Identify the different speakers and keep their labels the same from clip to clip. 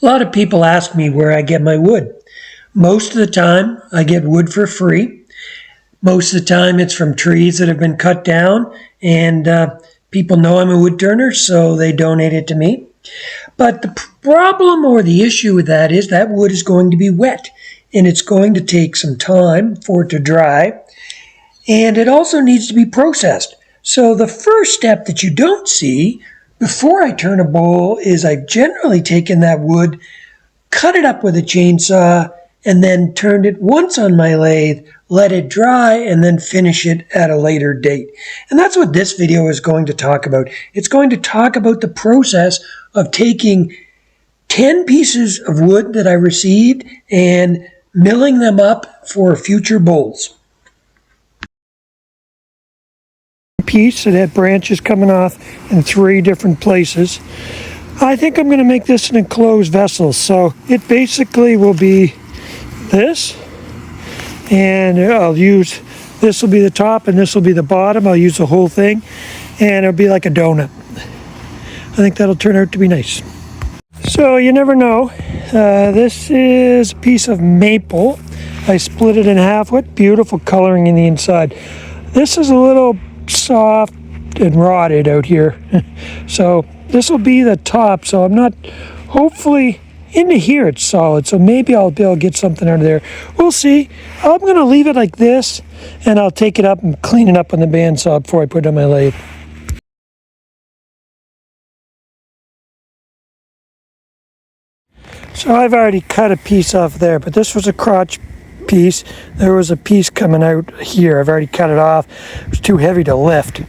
Speaker 1: A lot of people ask me where I get my wood. Most of the time, I get wood for free. Most of the time, it's from trees that have been cut down, and people know I'm a woodturner, so they donate it to me. But the problem or the issue with that is that wood is going to be wet, and it's going to take some time for it to dry, and it also needs to be processed. So the first step that you don't see before I turn a bowl is I've generally taken that wood, cut it up with a chainsaw, and then turned it once on my lathe, let it dry, and then finish it at a later date. And that's what this video is going to talk about. It's going to talk about the process of taking 10 pieces of wood that I received and milling them up for future bowls. Piece that had branches coming off in 3 different places. I think I'm going to make this an enclosed vessel, so it basically will be this, and I'll use, this will be the top and this will be the bottom. I'll use the whole thing, and it'll be like a donut. I think that'll turn out to be nice. So you never know. This is a piece of maple. I split it in half with beautiful coloring in the inside. This is a little soft and rotted out here. So this will be the top, so I'm not, hopefully into here it's solid, so maybe I'll be able to get something out of there. We'll see. I'm going to leave it like this, and I'll take it up and clean it up on the bandsaw before I put it on my lathe. So I've already cut a piece off there, but this was a crotch piece. There was a piece coming out here. I've already cut it off. It was too heavy to lift.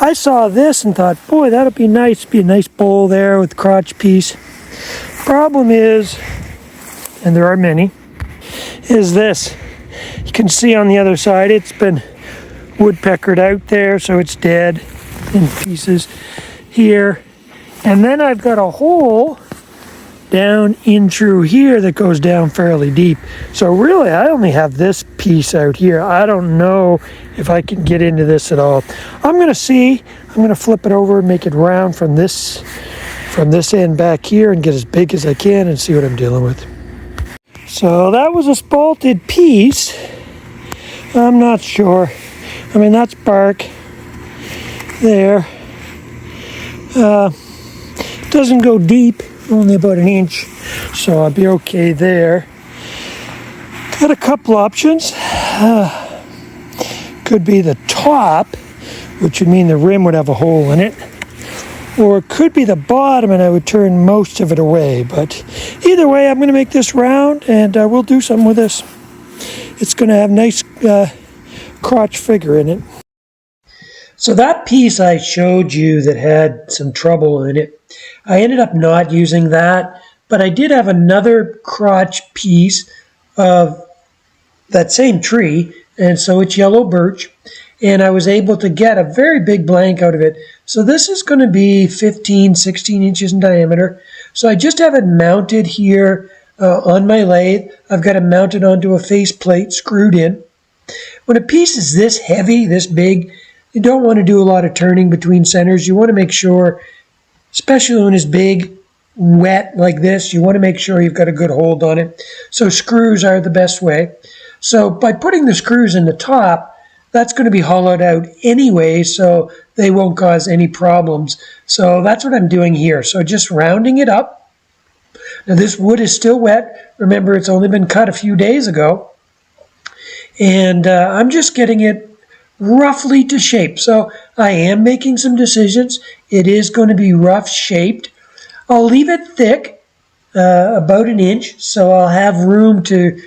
Speaker 1: I saw this and thought, boy, that'll be nice. Be a nice bowl there with the crotch piece. Problem is, and there are many, is this. You can see on the other side it's been woodpeckered out there, so it's dead in pieces here. And then I've got a hole down in through here that goes down fairly deep. So really, I only have this piece out here. I don't know if I can get into this at all. I'm going to see. I'm going to flip it over and make it round from this end back here and get as big as I can and see what I'm dealing with. So that was a spalted piece. I'm not sure. I mean, that's bark there. Doesn't go deep, only about 1 inch, so I'll be okay there. Got a couple options. Could be the top, which would mean the rim would have a hole in it. Or it could be the bottom and I would turn most of it away. But either way, I'm going to make this round and we'll do something with this. It's going to have nice crotch figure in it. So that piece I showed you that had some trouble in it, I ended up not using that, but I did have another crotch piece of that same tree, and so it's yellow birch, and I was able to get a very big blank out of it. So this is going to be 15, 16 inches in diameter. So I just have it mounted here on my lathe. I've got it mounted onto a face plate screwed in. When a piece is this heavy, this big, you don't want to do a lot of turning between centers. You want to make sure, especially when it's big, wet like this, you want to make sure you've got a good hold on it. So screws are the best way. So by putting the screws in the top, that's going to be hollowed out anyway, so they won't cause any problems. So that's what I'm doing here. So just rounding it up. Now this wood is still wet. Remember, it's only been cut a few days ago. And I'm just getting it roughly to shape. So I am making some decisions. It is going to be rough shaped. I'll leave it thick, about 1 inch, so I'll have room to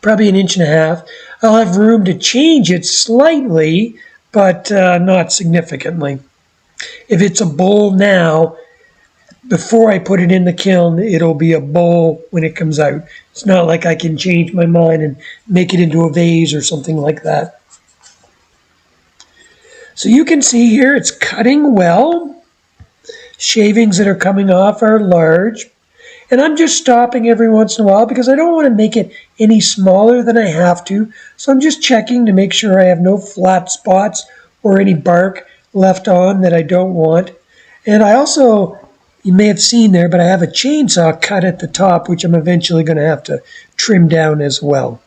Speaker 1: probably 1.5 inches. I'll have room to change it slightly, but not significantly. If it's a bowl now, before I put it in the kiln, it'll be a bowl when it comes out. It's not like I can change my mind and make it into a vase or something like that. So you can see here it's cutting well. Shavings that are coming off are large. And I'm just stopping every once in a while because I don't want to make it any smaller than I have to. So I'm just checking to make sure I have no flat spots or any bark left on that I don't want. And I also you may have seen there, but I have a chainsaw cut at the top, which I'm eventually going to have to trim down as well.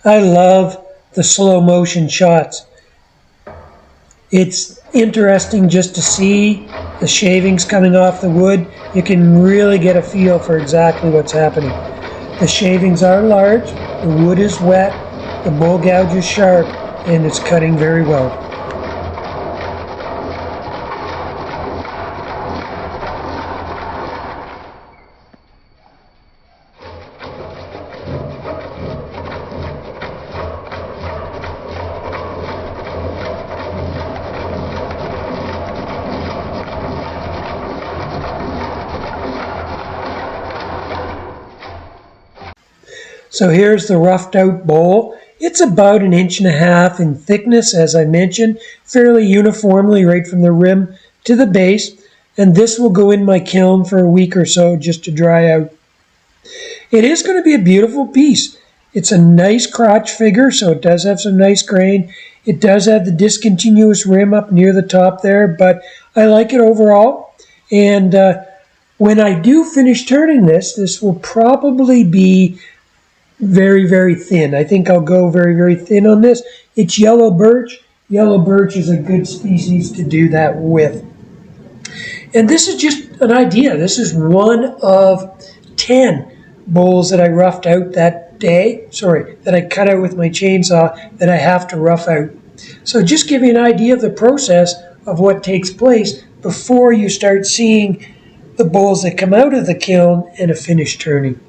Speaker 1: I love the slow motion shots. It's interesting just to see the shavings coming off the wood. You can really get a feel for exactly what's happening. The shavings are large, the wood is wet, the bowl gouge is sharp, and it's cutting very well. So here's the roughed out bowl. It's about 1.5 inches in thickness, as I mentioned, fairly uniformly right from the rim to the base. And this will go in my kiln for a week or so just to dry out. It is going to be a beautiful piece. It's a nice crotch figure, so it does have some nice grain. It does have the discontinuous rim up near the top there, but I like it overall. And when I do finish turning this, this will probably be very, very thin. I think I'll go very, very thin on this. It's yellow birch. Yellow birch is a good species to do that with. And this is just an idea. This is one of 10 bowls that I roughed out that day. That I cut out with my chainsaw that I have to rough out. So just give you an idea of the process of what takes place before you start seeing the bowls that come out of the kiln and a finished turning.